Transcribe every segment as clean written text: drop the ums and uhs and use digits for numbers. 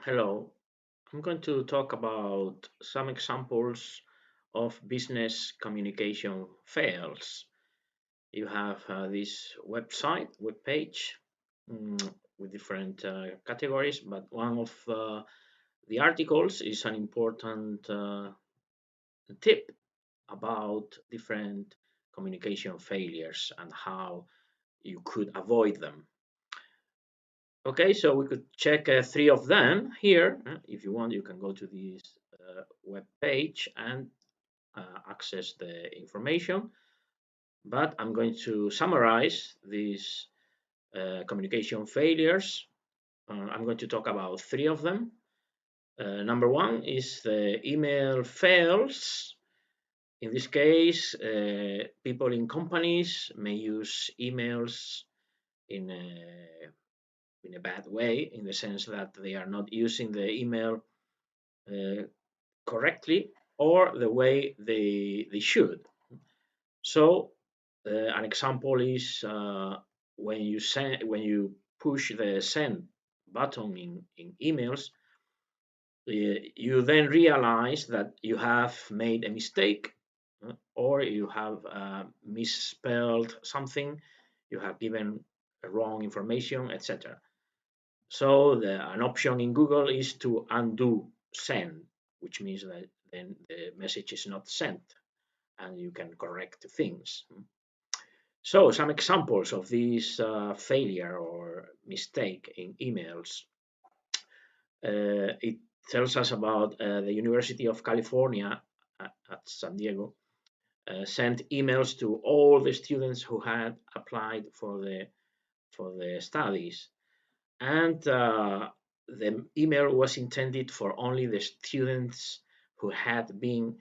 Hello, I'm going to talk about some examples of business communication fails. You have this web page with different categories, but one of the articles is an important tip about different communication failures and how you could avoid them. Okay, so we could check three of them here. If you want, you can go to this web page and access the information. But I'm going to summarize these communication failures. I'm going to talk about three of them. Number one is the email fails. In this case, people in companies may use emails in a in a bad way, in the sense that they are not using the email uh, correctly or the way they should. So an example is when you push the send button in emails, you then realize that you have made a mistake or you have misspelled something, you have given wrong information, etc. So an option in Google is to undo send, which means that then the message is not sent and you can correct things. So some examples of this failure or mistake in emails. It tells us about the University of California at San Diego sent emails to all the students who had applied for the studies, and the email was intended for only the students who had been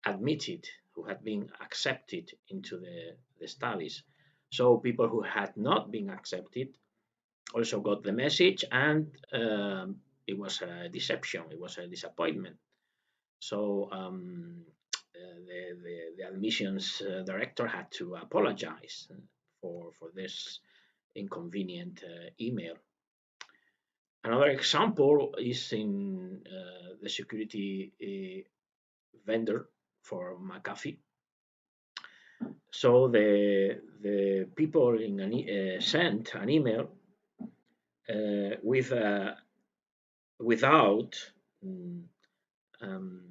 admitted, who had been accepted into the studies. So people who had not been accepted also got the message, and it was a deception, it was a disappointment. So the admissions director had to apologize for this inconvenient email. Another example is in the security vendor for McAfee. So the people in sent an email with without mm, um,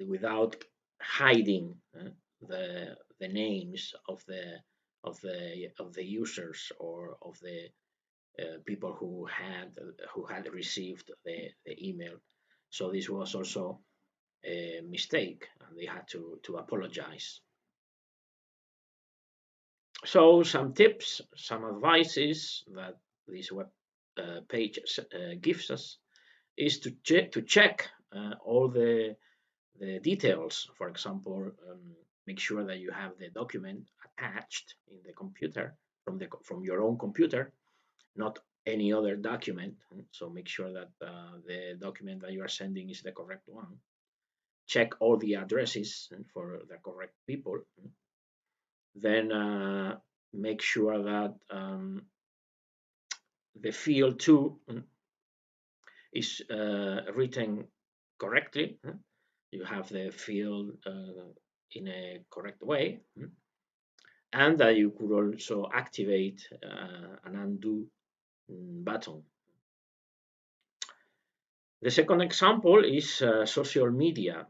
without hiding the names of the users or of the people who had received the email. So this was also a mistake, and they had to apologize. So some tips, some advices that this web page gives us is to check all the details. For example, make sure that you have the document attached in the computer from your own computer, not any other document. So make sure that the document that you are sending is the correct one. Check all the addresses for the correct people. Then make sure that the field 2 is written correctly. You have the field in a correct way, and that you could also activate an undo button. The second example is social media.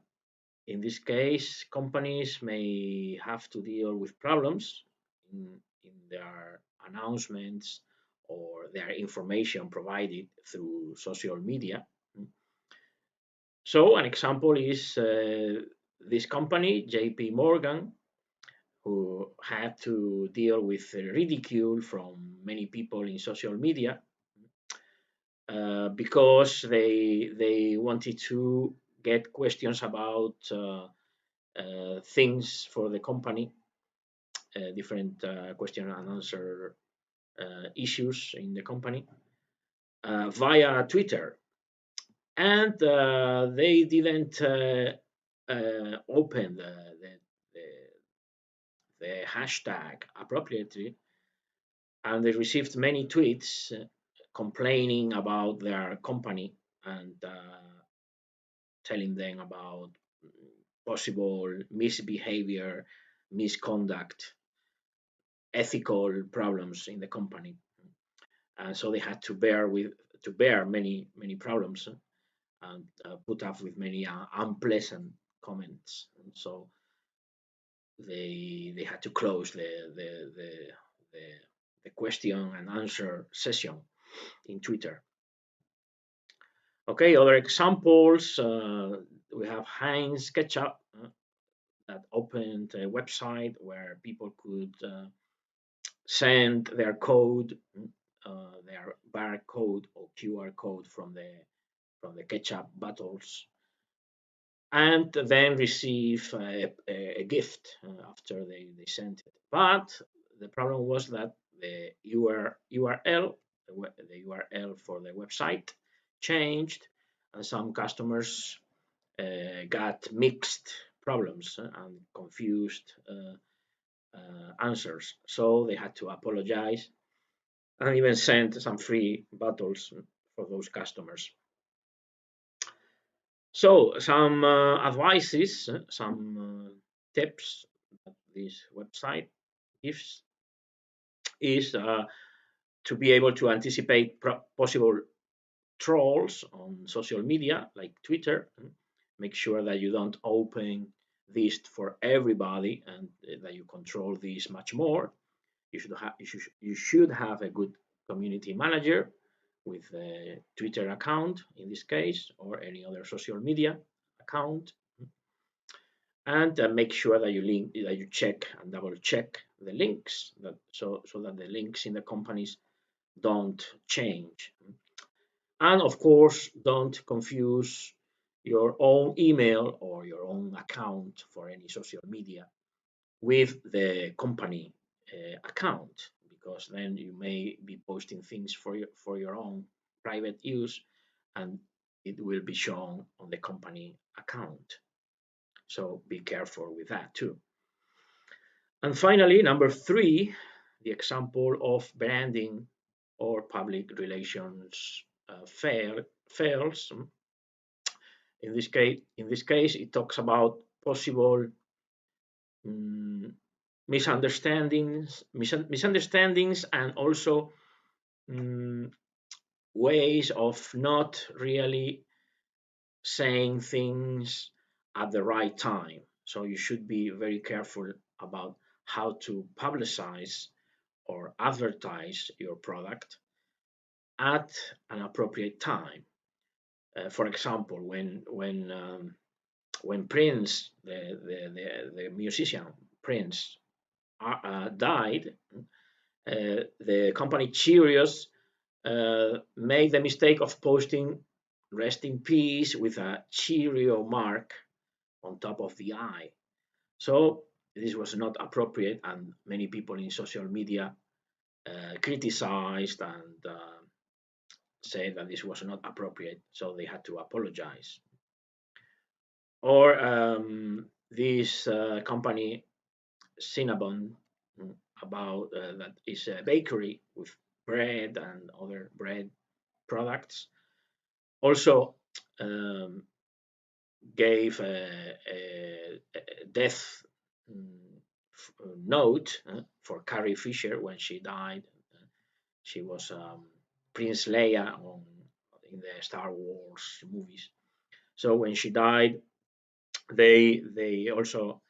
In this case, companies may have to deal with problems in their announcements or their information provided through social media. So, an example is this company, JP Morgan, who had to deal with ridicule from many people in social media because they wanted to get questions about things for the company, different question and answer issues in the company via Twitter, and they didn't open the, hashtag appropriately, and they received many tweets complaining about their company and telling them about possible misbehavior, misconduct, ethical problems in the company, and so they had to bear many problems and put up with many unpleasant comments, and so they had to close the, the question and answer session in Twitter. Okay, other examples. We have Heinz Ketchup that opened a website where people could send their code, their barcode or QR code from the ketchup bottles, and then receive a gift after they sent it. But the problem was that the URL, the URL for the website changed, and some customers got mixed problems and confused answers. So they had to apologize and even send some free bottles for those customers. So some advices, some tips that this website gives is to be able to anticipate possible trolls on social media like Twitter. Make sure that you don't open this for everybody and that you control this much more. You should have a good community manager with a Twitter account in this case or any other social media account, and make sure that you check and double check the links so that the links in the companies don't change. And of course, don't confuse your own email or your own account for any social media with the company account, because then you may be posting things for your own private use and it will be shown on the company account. So be careful with that too. And finally, number 3, the example of branding or public relations fails. In this case, it talks about possible misunderstandings and also ways of not really saying things at the right time. So you should be very careful about how to publicize or advertise your product at an appropriate time. For example, when Prince, the musician Prince, died, the company Cheerios made the mistake of posting "Rest in Peace" with a Cheerio mark on top of the I. So this was not appropriate, and many people in social media criticized and said that this was not appropriate, so they had to apologize. Or this company Cinnabon, about that is a bakery with bread and other bread products, also gave a death note for Carrie Fisher when she died. She was Princess Leia in the Star Wars movies. So when she died, they also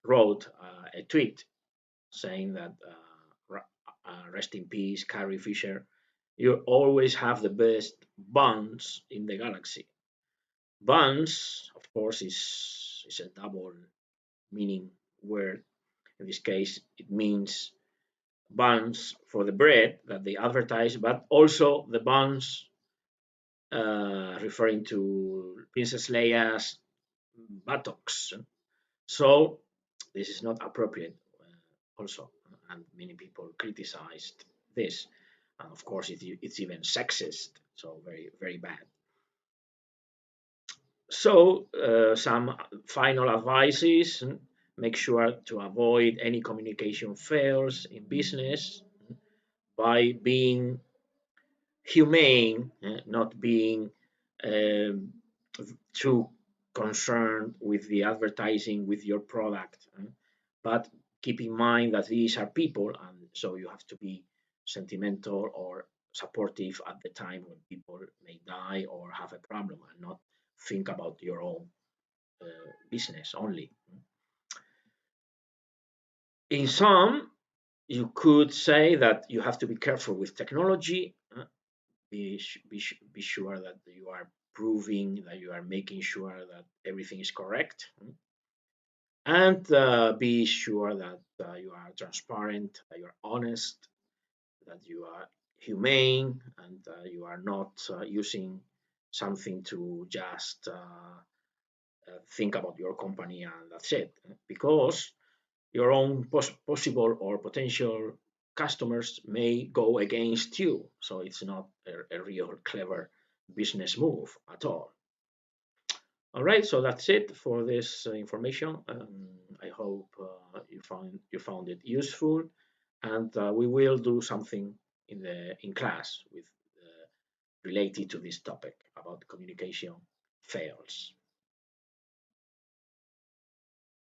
wrote a tweet saying that rest in peace, Carrie Fisher. You always have the best buns in the galaxy. Buns, of course, is a double meaning word. In this case, it means buns for the bread that they advertise, but also the buns referring to Princess Leia's buttocks. So this is not appropriate also, and many people criticized this. And of course, it's even sexist, so very bad. So some final advices: make sure to avoid any communication fails in business by being humane, not being um, too concerned with the advertising with your product, but keep in mind that these are people, and so you have to be sentimental or supportive at the time when people may die or have a problem, and not think about your own business only. In sum, you could say that you have to be careful with technology. Be sure that you are proving that you are making sure that everything is correct, and be sure that you are transparent, that you are honest, that you are humane, and you are not using something to just think about your company and that's it, because your own possible or potential customers may go against you. So it's not a real clever business move at all. All right, so that's it for this information. I hope you found it useful, and we will do something in class with related to this topic about communication fails.